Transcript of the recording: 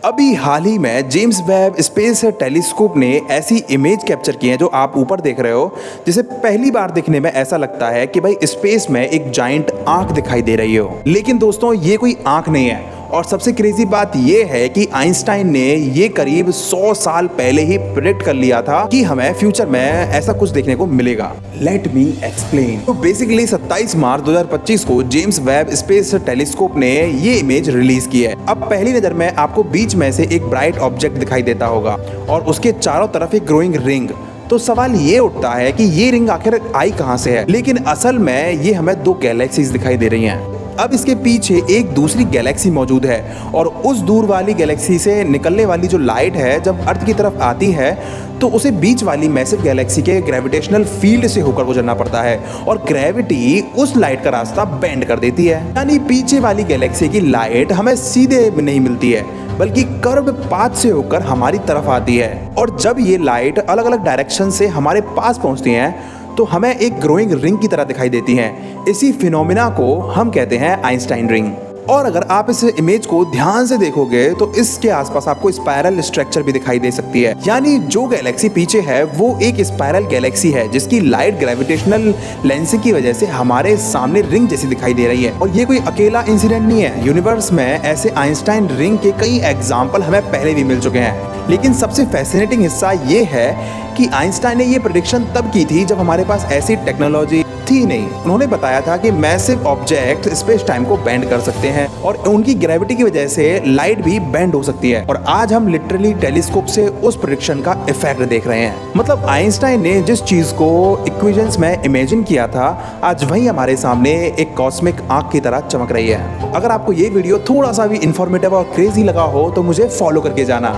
अभी हाल ही में James Webb space telescope ने ऐसी इमेज कैप्चर की है जो आप ऊपर देख रहे हो, जिसे पहली बार देखने में ऐसा लगता है कि भाई स्पेस में एक जाइंट आंख दिखाई दे रही हो। लेकिन दोस्तों ये कोई आंख नहीं है, और सबसे क्रेजी बात यह है कि आइंस्टाइन ने ये करीब 100 साल पहले ही प्रेडिक्ट कर लिया था कि हमें फ्यूचर में ऐसा कुछ देखने को मिलेगा। Let me explain. तो बेसिकली 27 मार्च 2025 को जेम्स वेब स्पेस टेलीस्कोप ने ये इमेज रिलीज की है। अब पहली नजर में आपको बीच में से एक ब्राइट ऑब्जेक्ट दिखाई देता होगा और उसके चारों तरफ एक ग्रोइंग रिंग। तो सवाल ये उठता है कि ये रिंग आखिर आई कहां से है, लेकिन असल में ये हमें दो गैलेक्सीज दिखाई दे रही हैं। अब इसके पीछे एक दूसरी गैलेक्सी मौजूद है, और उस दूर वाली गैलेक्सी से निकलने वाली जो लाइट है जब अर्थ की तरफ आती है तो उसे बीच वाली मैसिव गैलेक्सी के ग्रेविटेशनल फील्ड से होकर गुजरना पड़ता है, और ग्रेविटी उस लाइट का रास्ता बेंड कर देती है। यानी पीछे वाली गैलेक्सी की लाइट हमें सीधे नहीं मिलती है, बल्कि कर्व पाथ से होकर हमारी तरफ आती है। और जब ये लाइट अलग अलग डायरेक्शन से हमारे पास पहुंचती हैं तो हमें एक ग्रोइंग रिंग की तरह दिखाई देती हैं। इसी फिनोमिना को हम कहते हैं आइंस्टाइन रिंग। और अगर आप इस इमेज को ध्यान से देखोगे तो इसके आसपास आपको स्पाइरल स्ट्रक्चर भी दिखाई दे सकती है। यानी जो गैलेक्सी पीछे है वो एक स्पाइरल गैलेक्सी है जिसकी लाइट ग्रेविटेशनल लेंसिंग की वजह से हमारे सामने रिंग जैसी दिखाई दे रही है। और ये कोई अकेला इंसिडेंट नहीं है, यूनिवर्स में ऐसे आइंस्टाइन रिंग के कई एग्जाम्पल हमें पहले भी मिल चुके हैं। लेकिन सबसे फैसिनेटिंग हिस्सा ये है कि आइंस्टाइन ने ये प्रेडिक्शन तब की थी जब हमारे पास ऐसी टेक्नोलॉजी थी नहीं। उन्होंने बताया था कि मैसिव ऑब्जेक्ट स्पेस टाइम को बेंड कर सकते हैं और उनकी ग्रेविटी की वजह से लाइट भी बेंड हो सकती है। और आज हम लिटरली टेलीस्कोप से उस प्रेडिक्शन का इफेक्ट देख रहे हैं। मतलब आइंस्टाइन ने जिस चीज को इक्वेशंस में इमेजिन किया था, आज वही हमारे सामने एक कॉस्मिक आंख की तरह चमक रही है। अगर आपको ये वीडियो थोड़ा सा भी इंफॉर्मेटिव और क्रेजी लगा हो तो मुझे फॉलो करके जाना।